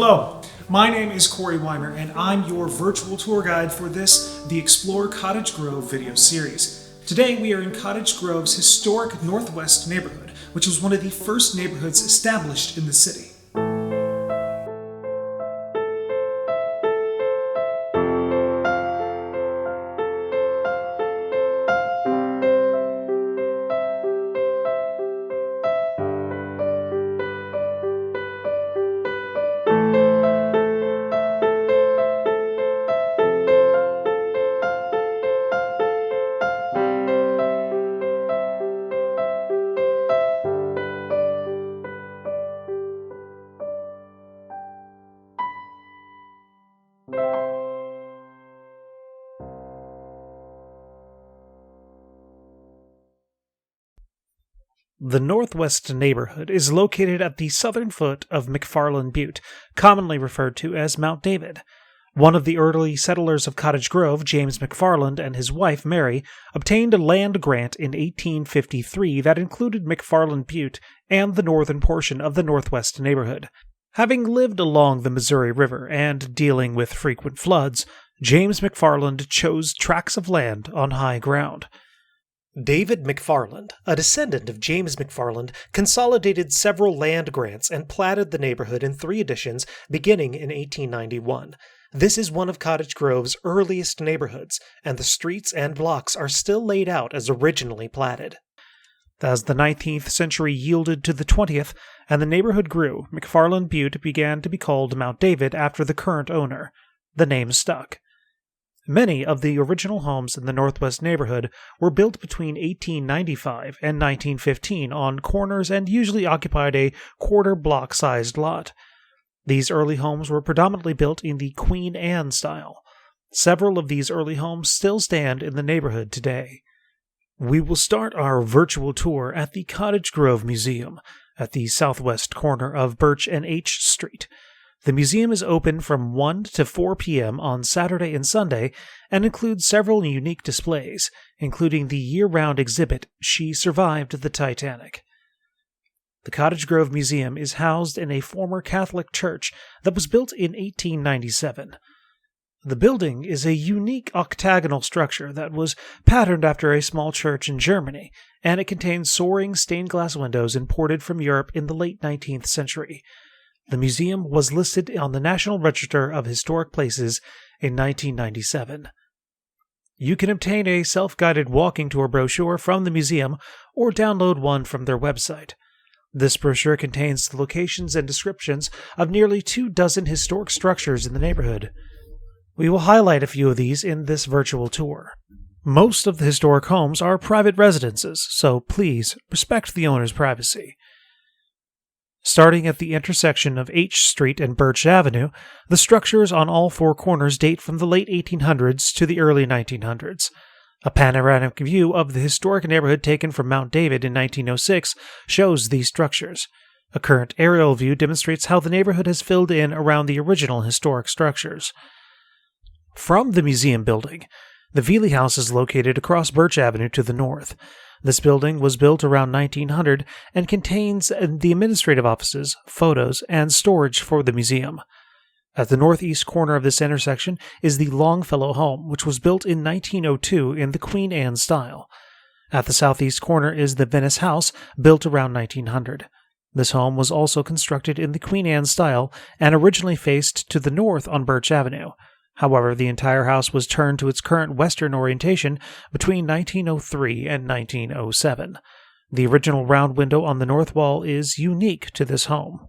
Hello, my name is Kory Weimer, and I'm your virtual tour guide for this, the Explore Cottage Grove video series. Today we are in Cottage Grove's historic Northwest neighborhood, which was one of the first neighborhoods established in the city. The Northwest neighborhood is located at the southern foot of McFarland Butte, commonly referred to as Mount David. One of the early settlers of Cottage Grove, James McFarland, and his wife, Mary, obtained a land grant in 1853 that included McFarland Butte and the northern portion of the Northwest neighborhood. Having lived along the Missouri River and dealing with frequent floods, James McFarland chose tracts of land on high ground. David McFarland, a descendant of James McFarland, consolidated several land grants and platted the neighborhood in 3 editions beginning in 1891. This is one of Cottage Grove's earliest neighborhoods, and the streets and blocks are still laid out as originally platted. As the 19th century yielded to the 20th, and the neighborhood grew, McFarland Butte began to be called Mount David after the current owner. The name stuck. Many of the original homes in the Northwest neighborhood were built between 1895 and 1915 on corners and usually occupied a quarter-block-sized lot. These early homes were predominantly built in the Queen Anne style. Several of these early homes still stand in the neighborhood today. We will start our virtual tour at the Cottage Grove Museum, at the southwest corner of Birch and H Street. The museum is open from 1 to 4 p.m. on Saturday and Sunday and includes several unique displays, including the year-round exhibit, She Survived the Titanic. The Cottage Grove Museum is housed in a former Catholic church that was built in 1897. The building is a unique octagonal structure that was patterned after a small church in Germany, and it contains soaring stained-glass windows imported from Europe in the late 19th century. The museum was listed on the National Register of Historic Places in 1997. You can obtain a self-guided walking tour brochure from the museum or download one from their website. This brochure contains the locations and descriptions of nearly 24 historic structures in the neighborhood. We will highlight a few of these in this virtual tour. Most of the historic homes are private residences, so please respect the owner's privacy. Starting at the intersection of H Street and Birch Avenue, the structures on all 4 corners date from the late 1800s to the early 1900s. A panoramic view of the historic neighborhood taken from Mount David in 1906 shows these structures. A current aerial view demonstrates how the neighborhood has filled in around the original historic structures. From the museum building, the Veely House is located across Birch Avenue to the north. This building was built around 1900 and contains the administrative offices, photos, and storage for the museum. At the northeast corner of this intersection is the Longfellow home, which was built in 1902 in the Queen Anne style. At the southeast corner is the Venice House, built around 1900. This home was also constructed in the Queen Anne style and originally faced to the north on Birch Avenue. However, the entire house was turned to its current western orientation between 1903 and 1907. The original round window on the north wall is unique to this home.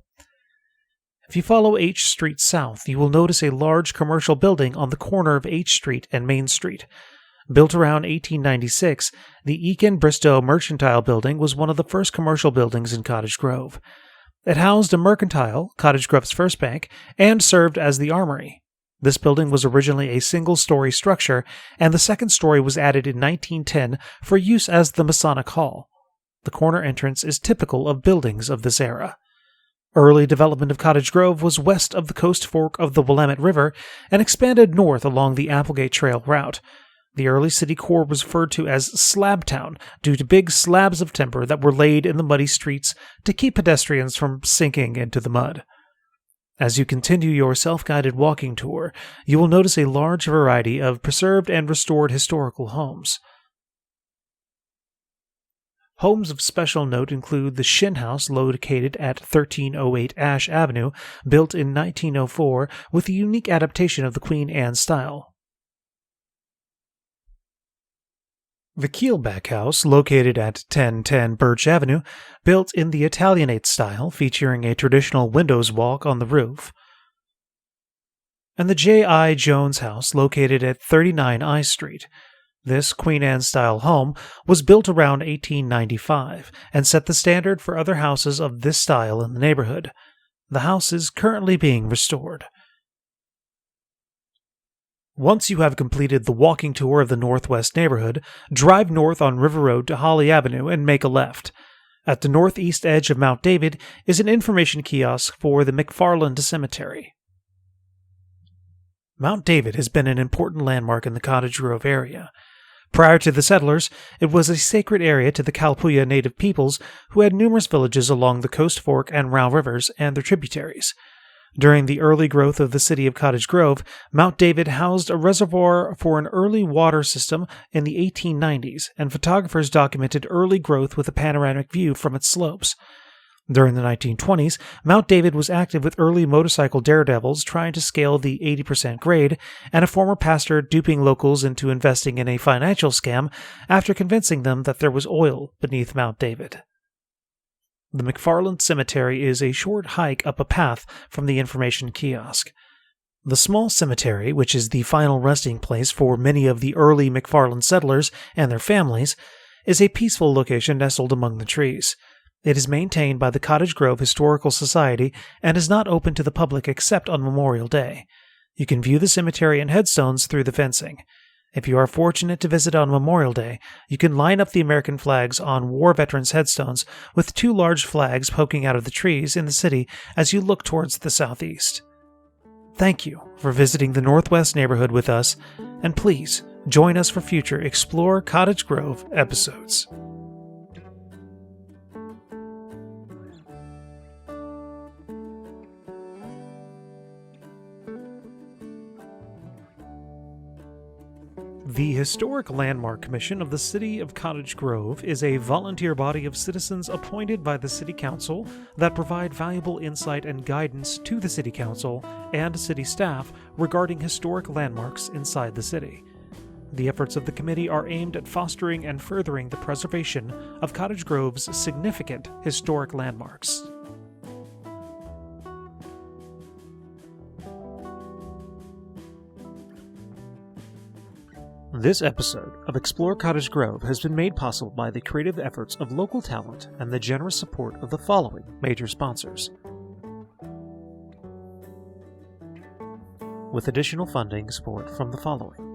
If you follow H Street south, you will notice a large commercial building on the corner of H Street and Main Street. Built around 1896, the Eakin Bristow Mercantile Building was one of the first commercial buildings in Cottage Grove. It housed a mercantile, Cottage Grove's first bank, and served as the armory. This building was originally a single-story structure, and the second story was added in 1910 for use as the Masonic Hall. The corner entrance is typical of buildings of this era. Early development of Cottage Grove was west of the coast fork of the Willamette River and expanded north along the Applegate Trail route. The early city core was referred to as Slab Town due to big slabs of timber that were laid in the muddy streets to keep pedestrians from sinking into the mud. As you continue your self-guided walking tour, you will notice a large variety of preserved and restored historical homes. Homes of special note include the Shin House located at 1308 Ash Avenue, built in 1904 with a unique adaptation of the Queen Anne style. The Keelback House, located at 1010 Birch Avenue, built in the Italianate style, featuring a traditional windows walk on the roof. And the J.I. Jones House, located at 39 I Street. This Queen Anne-style home was built around 1895 and set the standard for other houses of this style in the neighborhood. The house is currently being restored. Once you have completed the walking tour of the Northwest neighborhood, drive north on River Road to Holly Avenue and make a left. At the northeast edge of Mount David is an information kiosk for the McFarland Cemetery. Mount David has been an important landmark in the Cottage Grove area. Prior to the settlers, it was a sacred area to the Kalapuya native peoples who had numerous villages along the Coast Fork and Row Rivers and their tributaries. During the early growth of the city of Cottage Grove, Mount David housed a reservoir for an early water system in the 1890s, and photographers documented early growth with a panoramic view from its slopes. During the 1920s, Mount David was active with early motorcycle daredevils trying to scale the 80% grade, and a former pastor duping locals into investing in a financial scam after convincing them that there was oil beneath Mount David. The McFarland Cemetery is a short hike up a path from the information kiosk. The small cemetery, which is the final resting place for many of the early McFarland settlers and their families, is a peaceful location nestled among the trees. It is maintained by the Cottage Grove Historical Society and is not open to the public except on Memorial Day. You can view the cemetery and headstones through the fencing. If you are fortunate to visit on Memorial Day, you can line up the American flags on war veterans' headstones with two large flags poking out of the trees in the city as you look towards the southeast. Thank you for visiting the Northwest neighborhood with us, and please join us for future Explore Cottage Grove episodes. The Historic Landmark Commission of the City of Cottage Grove is a volunteer body of citizens appointed by the City Council that provide valuable insight and guidance to the City Council and city staff regarding historic landmarks inside the city. The efforts of the committee are aimed at fostering and furthering the preservation of Cottage Grove's significant historic landmarks. This episode of Explore Cottage Grove has been made possible by the creative efforts of local talent and the generous support of the following major sponsors. With additional funding support from the following: